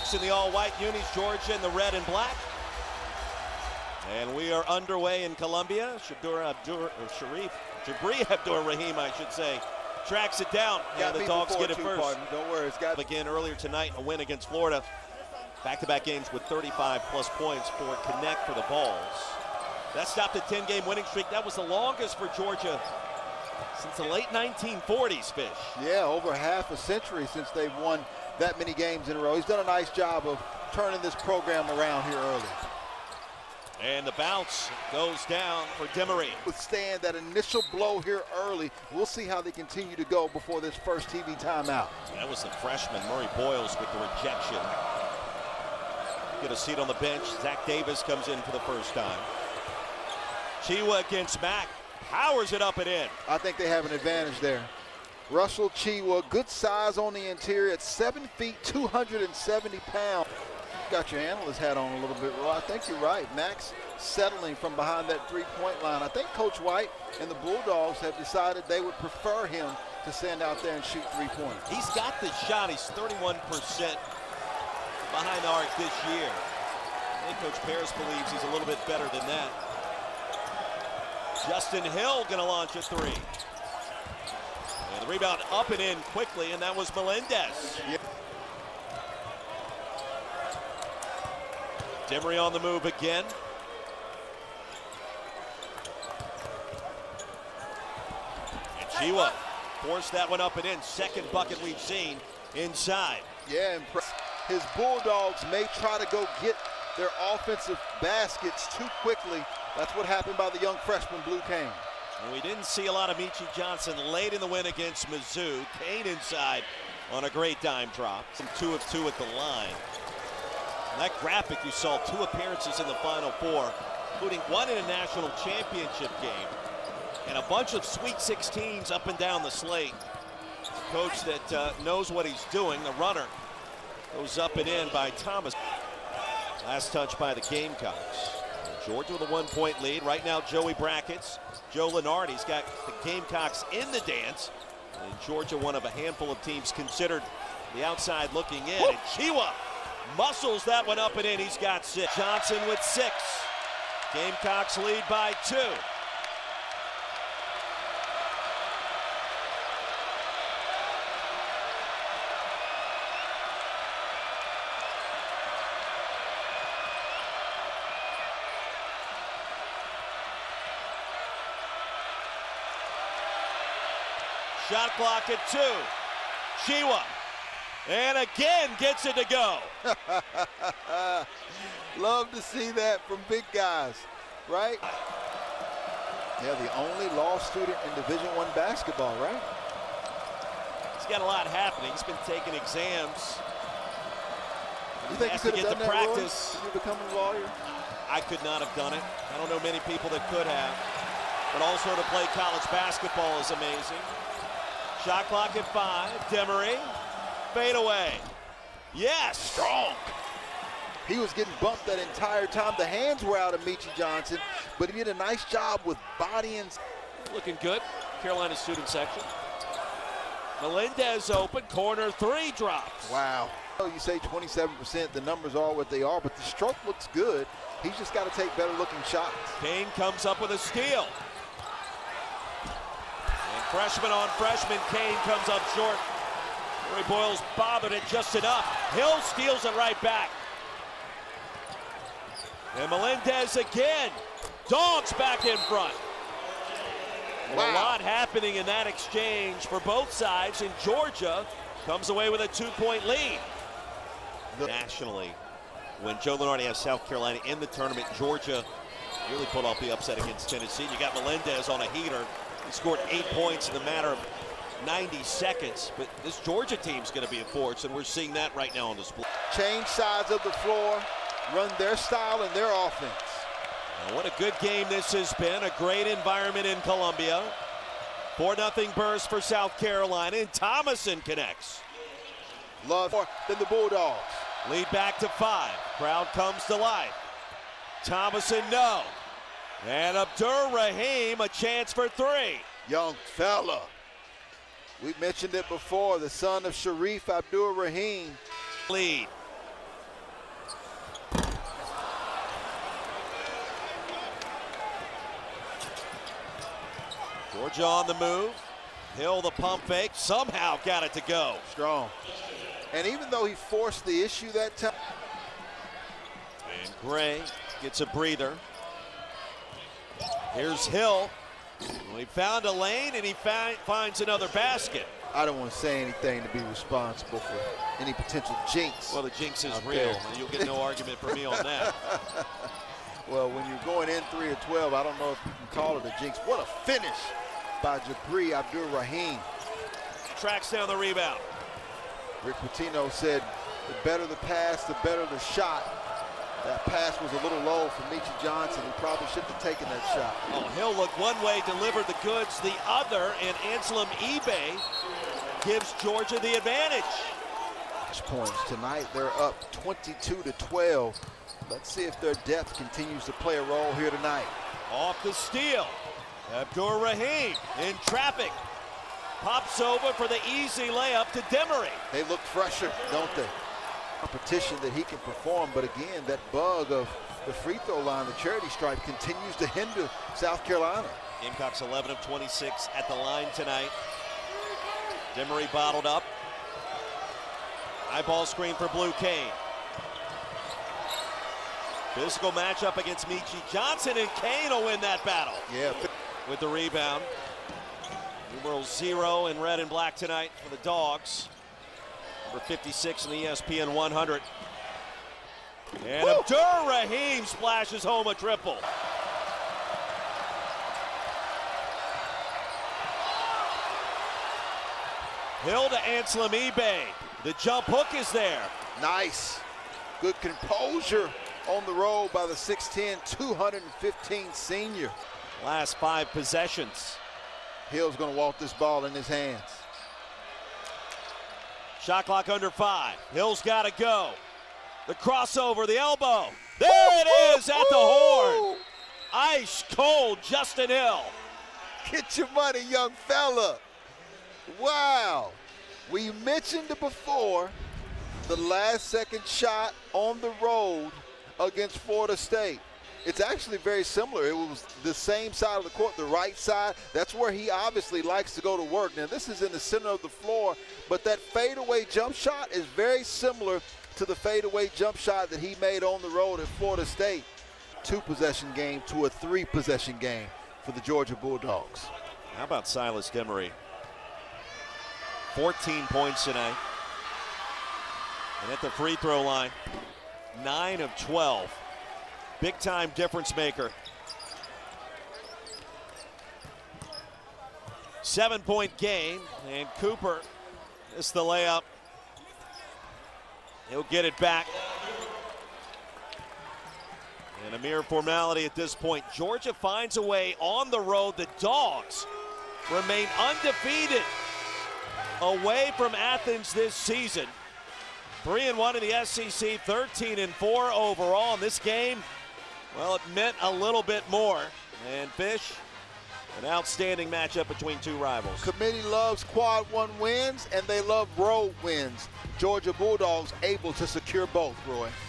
Bulldogs in the all-white unis, Georgia in the red and black. And we are underway in Columbia. Jabri Abdur-Rahim, I should say, tracks it down. Yeah, the Dogs get it first. Pardon. Don't worry, it's got again earlier tonight, a win against Florida. Back-to-back games with 35-plus points for Connect for the Vols. That stopped a 10-game winning streak. That was the longest for Georgia since the late 1940s, Fish. Yeah, over half a century since they've won that many games in a row. He's done a nice job of turning this program around here early. And the bounce goes down for Demery. Withstand that initial blow here early. We'll see how they continue to go before this first TV timeout. That was the freshman, Murray Boyles, with the rejection. Get a seat on the bench. Zach Davis comes in for the first time. Chiwa against Mack. Powers it up and in. I think they have an advantage there. Russell Chiwa, good size on the interior at 7 feet, 270 pounds. Got your analyst hat on a little bit, Roy. I think you're right. Max settling from behind that three-point line. I think Coach White and the Bulldogs have decided they would prefer him to stand out there and shoot three-pointers. He's got the shot. He's 31% behind the arc this year. I think Coach Paris believes he's a little bit better than that. Justin Hill going to launch a three. And the rebound up and in quickly, and that was Melendez. Yep. Demery on the move again. And Chiwa forced that one up and in. Second bucket we've seen inside. Yeah, his Bulldogs may try to go get their offensive baskets too quickly. That's what happened by the young freshman, Blue Kane. And we didn't see a lot of Meechie Johnson late in the win against Mizzou. Kane inside on a great dime drop. Some 2 of 2 at the line. And that graphic, you saw 2 appearances in the Final Four, including one in a national championship game, and a bunch of Sweet 16s up and down the slate. A coach that knows what he's doing. The runner goes up and in by Thomas. Last touch by the Gamecocks. Georgia with a 1-point lead. Right now, Joey Brackets, Joe Lenardi's got the Gamecocks in the dance. And Georgia, one of a handful of teams considered the outside looking in. Woo! And Chiwa muscles that one up and in. He's got 6. Johnson with 6. Gamecocks lead by 2. Shot clock at 2. Chiwa. And again gets it to go. Love to see that from big guys, right? Yeah, the only law student in Division I basketball, right? He's got a lot happening. He's been taking exams. You think you could have done that, practice. Roy? Did you become a lawyer? I could not have done it. I don't know many people that could have. But also to play college basketball is amazing. Shot clock at 5. Demery. Fade away. Yes. Strong. He was getting bumped that entire time. The hands were out of Meechie Johnson, but he did a nice job with body and... Looking good. Carolina student section. Melendez open. Corner 3 drops. Wow. You say 27%. The numbers are what they are, but the stroke looks good. He's just got to take better looking shots. Kane comes up with a steal. Freshman on freshman, Kane comes up short. Murray Boyles bobbing it just enough. Hill steals it right back. And Melendez again. Dogs back in front. Wow. A lot happening in that exchange for both sides, and Georgia comes away with a 2-point lead. Nationally, when Joe Lenardi has South Carolina in the tournament, Georgia really pulled off the upset against Tennessee. You got Melendez on a heater. He scored 8 points in a matter of 90 seconds, but this Georgia team's going to be a force, and we're seeing that right now on display. Change sides of the floor, run their style and their offense. Now, what a good game this has been. A great environment in Columbia. 4-0 burst for South Carolina, and Thomason connects. Love more than the Bulldogs. Lead back to 5. Crowd comes to life. Thomason, no. And Abdur-Rahim, a chance for 3. Young fella. We mentioned it before, the son of Sharif Abdur-Rahim. Lead. Georgia on the move. Hill the pump fake, somehow got it to go. Strong. And even though he forced the issue that time. And Gray gets a breather. Here's Hill. Well, he found a lane and he finds another basket. I don't want to say anything to be responsible for any potential jinx. Well, the jinx is out real. there. And you'll get no argument from me on that. Well, when you're going in 3 of 12, I don't know if you can call it a jinx. What a finish by Jabri Abdur-Rahim. Tracks down the rebound. Rick Pitino said, the better the pass, the better the shot. That pass was a little low for Meechie Johnson. He probably shouldn't have taken that shot. Oh, Hill looked one way, delivered the goods the other, and Anselm Ebay gives Georgia the advantage. Points tonight, they're up 22-12. Let's see if their depth continues to play a role here tonight. Off the steal. Abdur-Rahim in traffic. Pops over for the easy layup to Demery. They look fresher, don't they? Competition that he can perform, but again, that bug of the free throw line, the charity stripe, continues to hinder South Carolina. Gamecocks 11 of 26 at the line tonight. Demery bottled up. High ball screen for Blue Kane. Physical matchup against Meechie Johnson, and Kane will win that battle. Yeah. With the rebound. Numeral 0 in red and black tonight for the Dogs. Number 56 in the ESPN 100. And Abdur-Rahim splashes home a triple. Hill to Anselm Ebay. The jump hook is there. Nice. Good composure on the road by the 6'10", 215 senior. Last 5 possessions. Hill's going to walk this ball in his hands. Shot clock under 5. Hill's got to go. The crossover, the elbow. There it is at the horn. Ice cold Justin Hill. Get your money, young fella. Wow. We mentioned it before, the last second shot on the road against Florida State. It's actually very similar. It was the same side of the court, the right side. That's where he obviously likes to go to work. Now, this is in the center of the floor, but that fadeaway jump shot is very similar to the fadeaway jump shot that he made on the road at Florida State. 2-possession game to a 3-possession game for the Georgia Bulldogs. How about Silas Demery? 14 points tonight. And at the free throw line, 9 of 12. Big time difference maker. 7-point game, and Cooper missed the layup. He'll get it back. And a mere formality at this point. Georgia finds a way on the road. The Dogs remain undefeated away from Athens this season. 3-1 in the SEC, 13-4 overall in this game. Well, it meant a little bit more. And Fish, an outstanding matchup between two rivals. Committee loves quad 1 wins, and they love road wins. Georgia Bulldogs able to secure both, Roy.